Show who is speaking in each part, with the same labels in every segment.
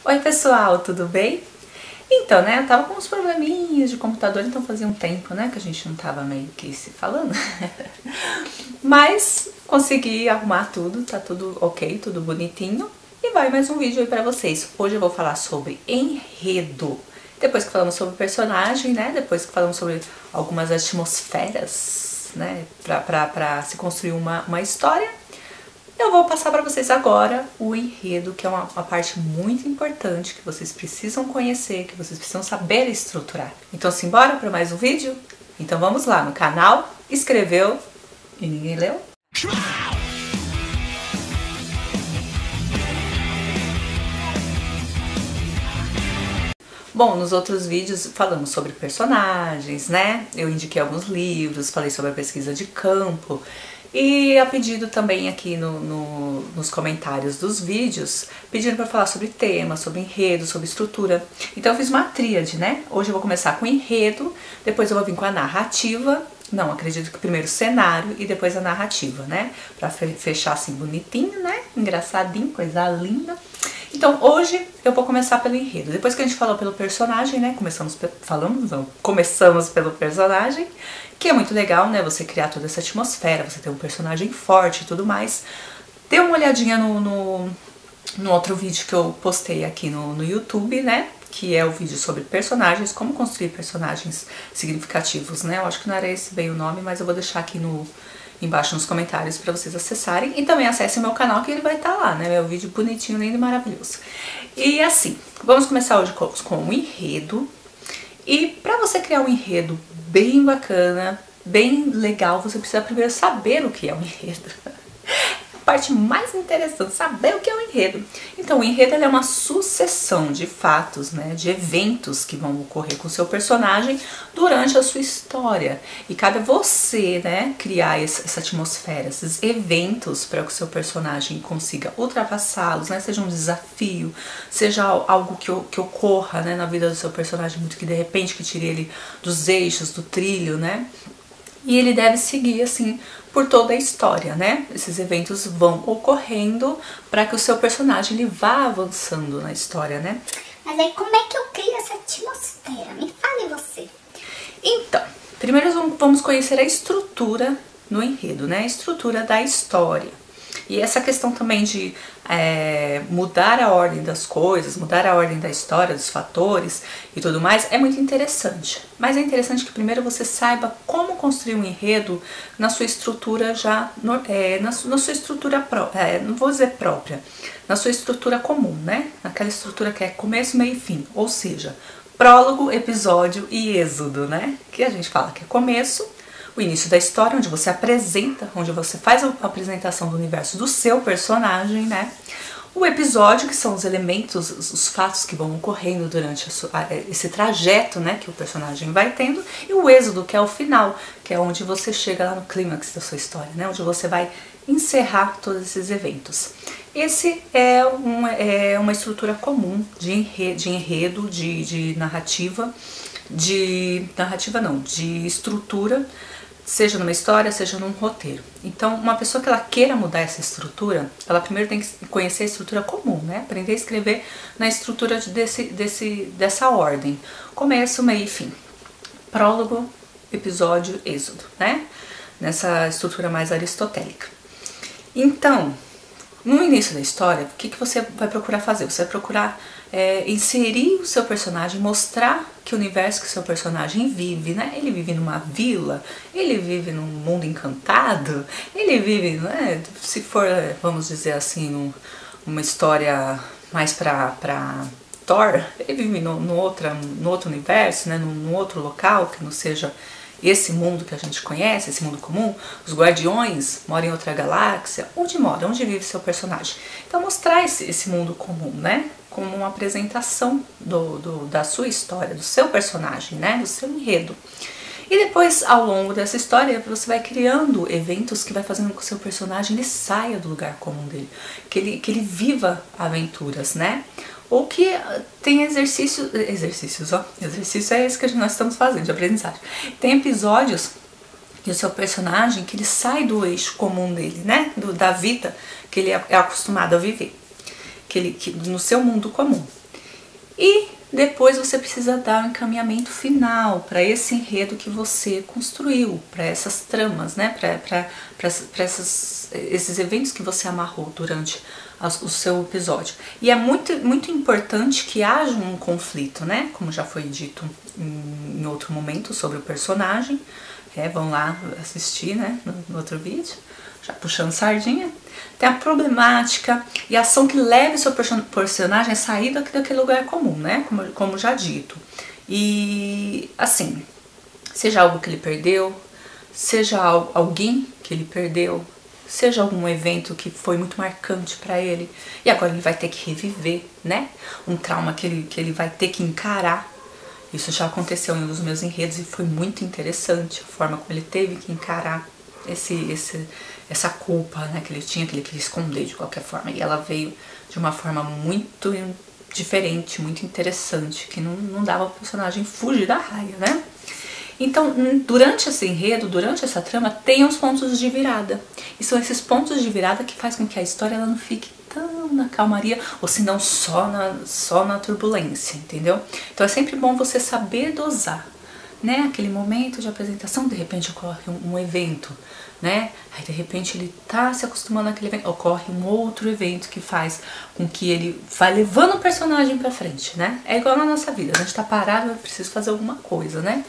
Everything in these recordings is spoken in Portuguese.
Speaker 1: Oi pessoal, tudo bem? Então, né, eu tava com uns probleminhas de computador, então fazia um tempo, né, que a gente não tava meio que se falando. Mas consegui arrumar tudo, tá tudo ok, tudo bonitinho. E vai mais um vídeo aí pra vocês. Hoje eu vou falar sobre enredo. Depois que falamos sobre personagem, né, depois que falamos sobre algumas atmosferas, né, pra se construir uma história, eu vou passar para vocês agora o enredo, que é uma parte muito importante que vocês precisam conhecer, que vocês precisam saber estruturar. Então, simbora para mais um vídeo? Então vamos lá no canal, escreveu e ninguém leu? Bom, nos outros vídeos falamos sobre personagens, né? Eu indiquei alguns livros, falei sobre a pesquisa de campo. E a pedido também aqui nos comentários dos vídeos, pedindo para falar sobre tema, sobre enredo, sobre estrutura. Então eu fiz uma tríade, né? Hoje eu vou começar com o enredo, depois eu vou vir com a narrativa. Não, acredito que primeiro o cenário e depois a narrativa, né? Pra fechar assim bonitinho, né? Engraçadinho, coisa linda. Então hoje eu vou começar pelo enredo. Depois que a gente falou pelo personagem, né? Começamos pelo personagem, que é muito legal, né? Você criar toda essa atmosfera, você ter um personagem forte e tudo mais. Dê uma olhadinha no outro vídeo que eu postei aqui no YouTube, né? Que é o vídeo sobre personagens, como construir personagens significativos, né? Eu acho que não era esse bem o nome, mas eu vou deixar aqui embaixo nos comentários para vocês acessarem. E também acessem meu canal, que ele vai estar lá, né? Meu vídeo bonitinho, lindo e maravilhoso. E assim, vamos começar hoje com um enredo. E para você criar um enredo bem bacana, bem legal, você precisa primeiro saber o que é um enredo. A parte mais interessante, saber o que é um enredo. Então, o enredo é uma sucessão de fatos, né, de eventos que vão ocorrer com o seu personagem durante a sua história. E cabe a você, né, criar essa atmosfera, esses eventos para que o seu personagem consiga ultrapassá-los, né, seja um desafio, seja algo que ocorra, né, na vida do seu personagem, muito que de repente que tire ele dos eixos, do trilho, né. E ele deve seguir assim por toda a história, né? Esses eventos vão ocorrendo para que o seu personagem ele vá avançando na história, né?
Speaker 2: Mas aí como é que eu crio essa atmosfera? Me fale você.
Speaker 1: Então, primeiro vamos conhecer a estrutura no enredo, né? A estrutura da história. E essa questão também de mudar a ordem das coisas, mudar a ordem da história, dos fatores e tudo mais, é muito interessante. Mas é interessante que primeiro você saiba como construir um enredo na sua estrutura na sua estrutura própria, não vou dizer própria, na sua estrutura comum, né? Naquela estrutura que é começo, meio e fim, ou seja, prólogo, episódio e êxodo, né? Que a gente fala que é começo, o início da história, onde você apresenta, onde você faz a apresentação do universo do seu personagem, né? O episódio, que são os elementos, os fatos que vão ocorrendo durante esse trajeto, né, que o personagem vai tendo. E o êxodo, que é o final, que é onde você chega lá no clímax da sua história, né? Onde você vai encerrar todos esses eventos. Esse é uma estrutura comum de enredo, de narrativa, de estrutura, seja numa história, seja num roteiro. Então, uma pessoa que ela queira mudar essa estrutura, ela primeiro tem que conhecer a estrutura comum, né? Aprender a escrever na estrutura dessa ordem. Começo, meio e fim. Prólogo, episódio, êxodo, né? Nessa estrutura mais aristotélica. Então, no início da história, o que você vai procurar fazer? Você vai procurar inserir o seu personagem, mostrar que o universo que o seu personagem vive, né? Ele vive numa vila, ele vive num mundo encantado, ele vive, né? Se for, vamos dizer assim, uma história mais pra Thor, ele vive no outro universo, né? Num outro local que não seja esse mundo que a gente conhece, esse mundo comum. Os guardiões moram em outra galáxia. Onde mora? Onde vive seu personagem? Então mostrar esse mundo comum, né? Como uma apresentação da sua história, do seu personagem, né? Do seu enredo. E depois, ao longo dessa história, você vai criando eventos que vai fazendo com que o seu personagem ele saia do lugar comum dele, que ele viva aventuras, né? Ou que tem exercícios, ó, exercício é esse que nós estamos fazendo, de aprendizagem. Tem episódios que o seu personagem, que ele sai do eixo comum dele, né? Da vida que ele é acostumado a viver, no seu mundo comum. E depois você precisa dar um encaminhamento final para esse enredo que você construiu, para essas tramas, né? Para esses eventos que você amarrou durante o seu episódio. E é muito importante que haja um conflito, né? Como já foi dito em outro momento sobre o personagem. Vão lá assistir, né? No outro vídeo, já puxando sardinha. Tem a problemática e a ação que leva o seu personagem a sair daquele lugar comum, né? Como já dito. E assim, seja algo que ele perdeu, seja alguém que ele perdeu, seja algum evento que foi muito marcante para ele e agora ele vai ter que reviver, né? Um trauma que ele vai ter que encarar. Isso já aconteceu em um dos meus enredos e foi muito interessante a forma como ele teve que encarar essa culpa, né, que ele tinha, que ele queria esconder de qualquer forma. E ela veio de uma forma muito diferente, muito interessante, que não dava pro personagem fugir da raia, né? Então, durante esse enredo, durante essa trama, tem os pontos de virada. E são esses pontos de virada que faz com que a história ela não fique tão na calmaria, ou se não só na turbulência, entendeu? Então é sempre bom você saber dosar, né? Aquele momento de apresentação, de repente ocorre um evento, né? Aí de repente ele tá se acostumando àquele evento, ocorre um outro evento que faz com que ele vai levando o personagem pra frente, né? É igual na nossa vida, a gente tá parado, é preciso fazer alguma coisa, né?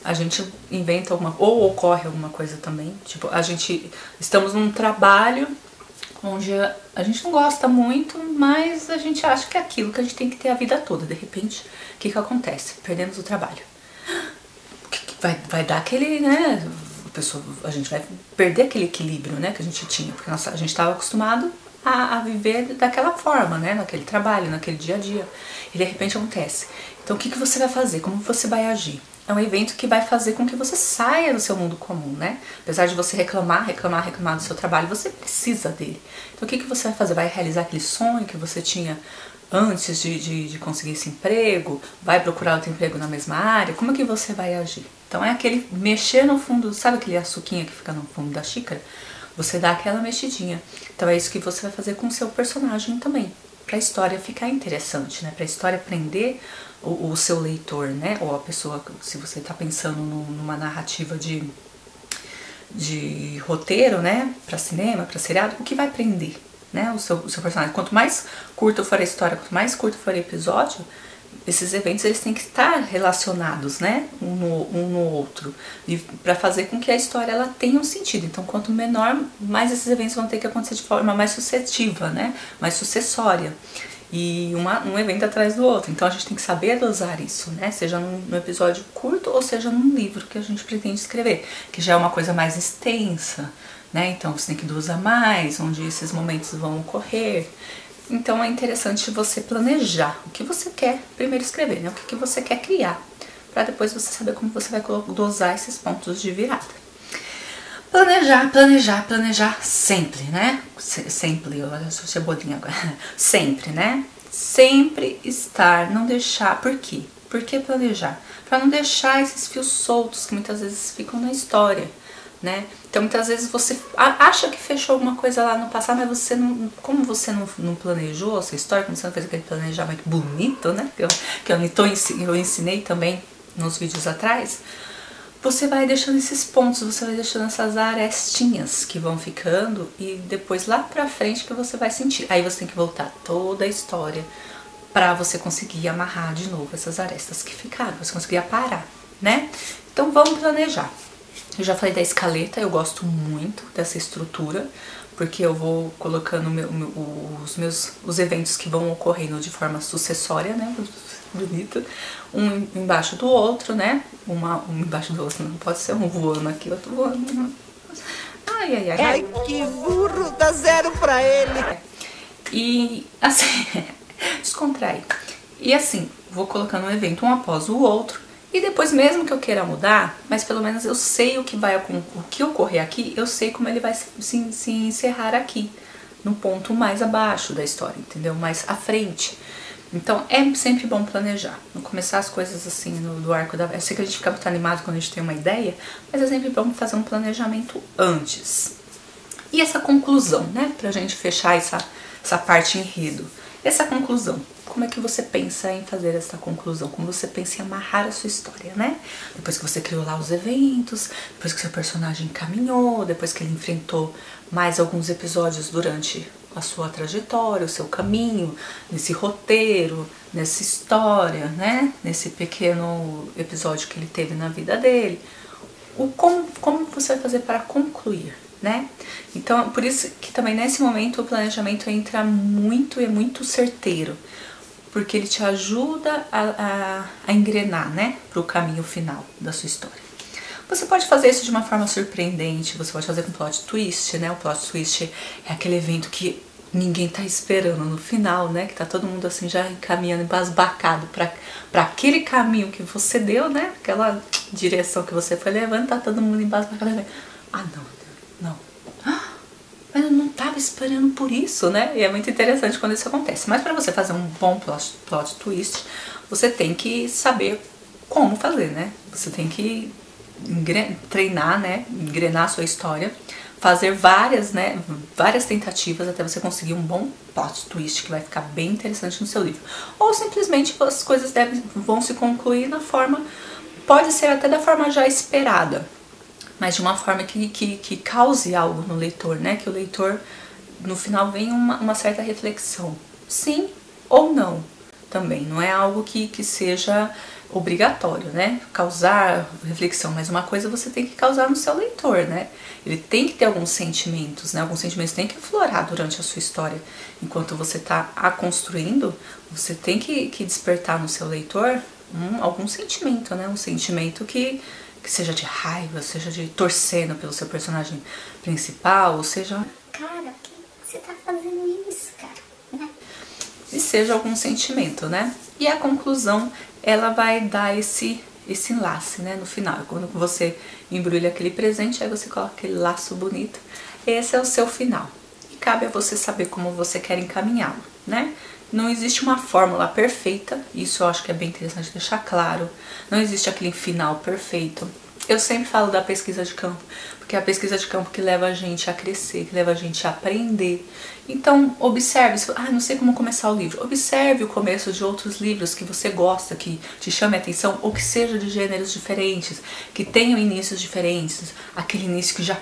Speaker 1: A gente inventa ou ocorre alguma coisa também, tipo, estamos num trabalho onde a gente não gosta muito, mas a gente acha que é aquilo que a gente tem que ter a vida toda. De repente, o que acontece? Perdemos o trabalho. Vai dar aquele, né? A gente vai perder aquele equilíbrio, né, que a gente tinha, porque a gente estava acostumado a viver daquela forma, né, naquele trabalho, naquele dia a dia. E de repente acontece. Então o que você vai fazer? Como você vai agir? É um evento que vai fazer com que você saia do seu mundo comum, né? Apesar de você reclamar do seu trabalho, você precisa dele. Então o que você vai fazer? Vai realizar aquele sonho que você tinha antes de conseguir esse emprego? Vai procurar outro emprego na mesma área? Como é que você vai agir? Então é aquele mexer no fundo, sabe aquele açuquinha que fica no fundo da xícara? Você dá aquela mexidinha. Então é isso que você vai fazer com o seu personagem também, para a história ficar interessante, né? Para a história prender o seu leitor, né? Ou a pessoa, se você está pensando numa narrativa de roteiro, né? Para cinema, para seriado, o que vai prender, né? O seu personagem. Quanto mais curto for a história, quanto mais curto for o episódio, esses eventos eles têm que estar relacionados, né? Um no outro, e para fazer com que a história ela tenha um sentido. Então, quanto menor, mais esses eventos vão ter que acontecer de forma mais sucessiva, né? Mais sucessória. E um evento atrás do outro. Então a gente tem que saber dosar isso, né? Seja num episódio curto ou seja num livro que a gente pretende escrever, que já é uma coisa mais extensa, né? Então você tem que dosar mais, onde esses momentos vão ocorrer. Então é interessante você planejar o que você quer primeiro escrever, né? O que você quer criar, para depois você saber como você vai dosar esses pontos de virada. Planejar sempre, né? Sempre, olha, eu sou cebolinha agora. Sempre, né? Sempre estar, não deixar. Por quê? Por que planejar? Para não deixar esses fios soltos que muitas vezes ficam na história, né? Então muitas vezes você acha que fechou alguma coisa lá no passado, mas você não, como você não planejou essa história, como você não fez aquele planejamento bonito, né? Que eu ensinei também nos vídeos atrás. Você vai deixando esses pontos, você vai deixando essas arestinhas que vão ficando e depois lá pra frente que você vai sentir. Aí você tem que voltar toda a história pra você conseguir amarrar de novo essas arestas que ficaram, você conseguir parar, né? Então vamos planejar. Eu já falei da escaleta, eu gosto muito dessa estrutura, porque eu vou colocando os eventos que vão ocorrendo de forma sucessória, né? Bonito, um embaixo do outro, né? Um embaixo do outro, não pode ser um voando aqui, outro voando. Ai.
Speaker 3: Ai, que burro, dá 0 pra ele.
Speaker 1: E assim, descontrai. E assim, vou colocando um evento um após o outro. E depois, mesmo que eu queira mudar, mas pelo menos eu sei o que ocorrer aqui, eu sei como ele vai se encerrar aqui, no ponto mais abaixo da história, entendeu? Mais à frente. Então é sempre bom planejar, não começar as coisas assim do arco da... Eu sei que a gente fica muito animado quando a gente tem uma ideia, mas é sempre bom fazer um planejamento antes. E essa conclusão, né, pra gente fechar essa parte enredo. Essa conclusão, como é que você pensa em fazer essa conclusão, como você pensa em amarrar a sua história, né? Depois que você criou lá os eventos, depois que seu personagem caminhou, depois que ele enfrentou mais alguns episódios durante a sua trajetória, o seu caminho, nesse roteiro, nessa história, né? Nesse pequeno episódio que ele teve na vida dele. Como você vai fazer para concluir, né? Então, por isso que também nesse momento o planejamento entra muito e é muito certeiro, porque ele te ajuda a engrenar, né, para o caminho final da sua história. Você pode fazer isso de uma forma surpreendente, você pode fazer com plot twist, né? O plot twist é aquele evento que ninguém tá esperando no final, né? Que tá todo mundo assim já encaminhando, embasbacado para aquele caminho que você deu, né? Aquela direção que você foi levando, tá todo mundo embasbacado. Ah, não. Mas eu não tava esperando por isso, né? E é muito interessante quando isso acontece. Mas para você fazer um bom plot twist, você tem que saber como fazer, né? Você tem que treinar, né? Engrenar a sua história, fazer várias tentativas até você conseguir um bom plot twist que vai ficar bem interessante no seu livro. Ou simplesmente as coisas vão se concluir na forma, pode ser até da forma já esperada, mas de uma forma que cause algo no leitor, né? Que o leitor, no final, venha uma certa reflexão. Sim ou não também. Não é algo que seja obrigatório, né? Causar reflexão, mas uma coisa você tem que causar no seu leitor, né? Ele tem que ter alguns sentimentos, né? Alguns sentimentos tem que aflorar durante a sua história. Enquanto você está a construindo, você tem que despertar no seu leitor algum sentimento, né? Um sentimento que seja de raiva, seja de torcendo pelo seu personagem principal, ou seja...
Speaker 2: Cara, por que você tá fazendo isso, cara? Né?
Speaker 1: E seja algum sentimento, né? E a conclusão, ela vai dar esse enlace, né? No final, quando você embrulha aquele presente, aí você coloca aquele laço bonito. Esse é o seu final. E cabe a você saber como você quer encaminhá-lo, né? Não existe uma fórmula perfeita, isso eu acho que é bem interessante deixar claro. Não existe aquele final perfeito. Eu sempre falo da pesquisa de campo, porque é a pesquisa de campo que leva a gente a crescer, que leva a gente a aprender. Então, observe, não sei como começar o livro. Observe o começo de outros livros que você gosta, que te chame a atenção, ou que seja de gêneros diferentes, que tenham inícios diferentes, aquele início que já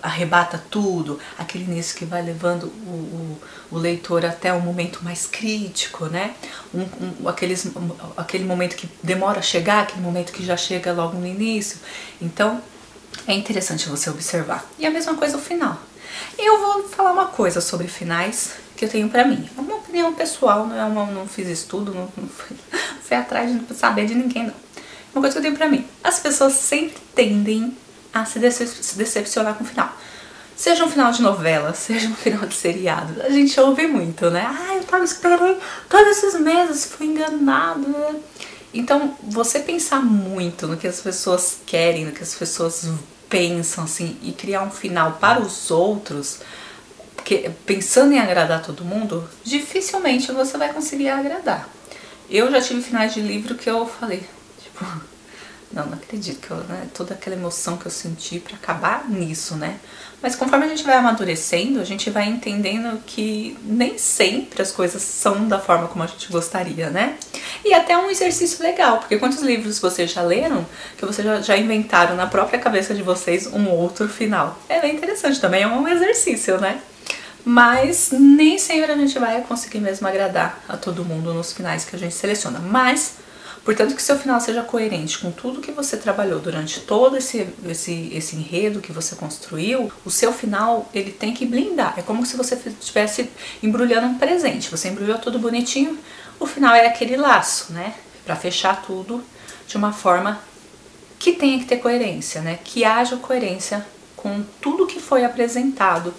Speaker 1: arrebata tudo, aquele início que vai levando o leitor até um momento mais crítico, né? Aquele momento que demora a chegar, aquele momento que já chega logo no início. Então, é interessante você observar. E a mesma coisa o final. Eu vou falar uma coisa sobre finais que eu tenho pra mim. É uma opinião pessoal, não fiz estudo, não fui atrás de saber de ninguém, não. Uma coisa que eu tenho pra mim. As pessoas sempre tendem a se decepcionar com o final. Seja um final de novela, seja um final de seriado. A gente ouve muito, né? Eu tava esperando todos esses meses, fui enganado, né? Então, você pensar muito no que as pessoas querem, no que as pessoas pensam, assim, e criar um final para os outros, pensando em agradar todo mundo, dificilmente você vai conseguir agradar. Eu já tive finais de livro que eu falei, tipo... Não acredito, né? Toda aquela emoção que eu senti pra acabar nisso, né? Mas conforme a gente vai amadurecendo, a gente vai entendendo que nem sempre as coisas são da forma como a gente gostaria, né? E até um exercício legal, porque quantos livros vocês já leram que vocês já inventaram na própria cabeça de vocês um outro final? É bem interessante, também é um exercício, né? Mas nem sempre a gente vai conseguir mesmo agradar a todo mundo nos finais que a gente seleciona. Mas... portanto, que seu final seja coerente com tudo que você trabalhou durante todo esse enredo que você construiu, o seu final, ele tem que blindar. É como se você estivesse embrulhando um presente. Você embrulhou tudo bonitinho, o final é aquele laço, né? Pra fechar tudo de uma forma que tenha que ter coerência, né? Que haja coerência com tudo que foi apresentado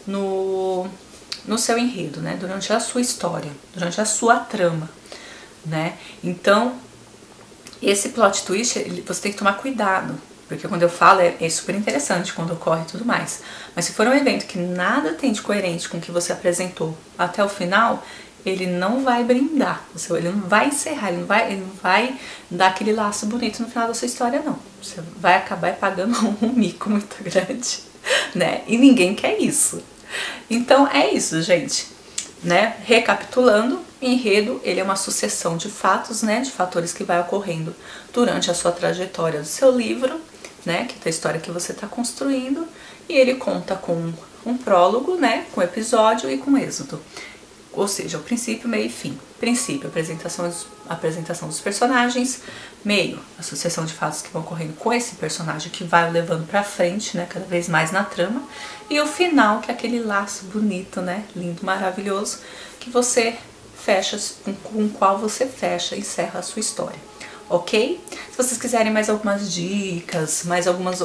Speaker 1: no seu enredo, né? Durante a sua história, durante a sua trama, né? Então... esse plot twist, você tem que tomar cuidado, porque quando eu falo é super interessante quando ocorre e tudo mais. Mas se for um evento que nada tem de coerente com o que você apresentou até o final, ele não vai brindar, ele não vai encerrar, ele não vai dar aquele laço bonito no final da sua história, não. Você vai acabar pagando um mico muito grande, né? E ninguém quer isso. Então é isso, gente. né? Recapitulando, enredo, ele é uma sucessão de fatos, né? De fatores que vai ocorrendo durante a sua trajetória do seu livro, né? Que é a história que você está construindo, e ele conta com um prólogo, né? Com episódio e com êxodo. Ou seja, o princípio, meio e fim. Princípio, apresentação dos personagens. Meio, a sucessão de fatos que vão ocorrendo com esse personagem que vai levando pra frente, né, cada vez mais na trama. E o final, que é aquele laço bonito, né, lindo, maravilhoso, que você fecha, com o qual você fecha e encerra a sua história. Ok? Se vocês quiserem mais algumas dicas, mais algumas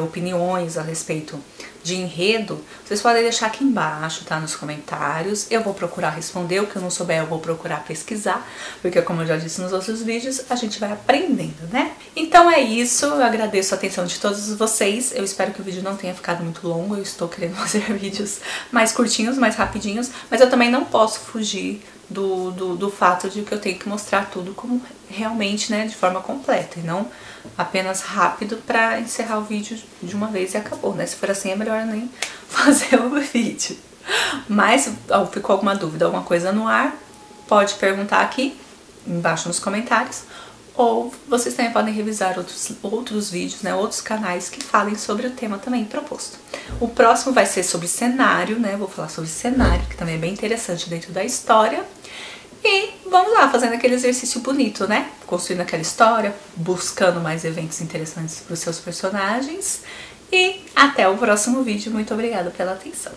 Speaker 1: opiniões a respeito de enredo, vocês podem deixar aqui embaixo, tá? Nos comentários. Eu vou procurar responder, o que eu não souber eu vou procurar pesquisar, porque como eu já disse nos outros vídeos, a gente vai aprendendo, né? Então é isso, eu agradeço a atenção de todos vocês, eu espero que o vídeo não tenha ficado muito longo, eu estou querendo fazer vídeos mais curtinhos, mais rapidinhos, mas eu também não posso fugir do fato de que eu tenho que mostrar tudo como realmente, né, de forma completa, e não apenas rápido pra encerrar o vídeo de uma vez e acabou, né? Se for assim é melhor nem fazer o vídeo. Mas ficou alguma dúvida, alguma coisa no ar, pode perguntar aqui embaixo nos comentários, ou vocês também podem revisar outros vídeos, né, outros canais que falem sobre o tema também proposto. O próximo vai ser sobre cenário, né, vou falar sobre cenário, que também é bem interessante dentro da história. E vamos lá, fazendo aquele exercício bonito, né, construindo aquela história, buscando mais eventos interessantes para os seus personagens. E até o próximo vídeo, muito obrigada pela atenção.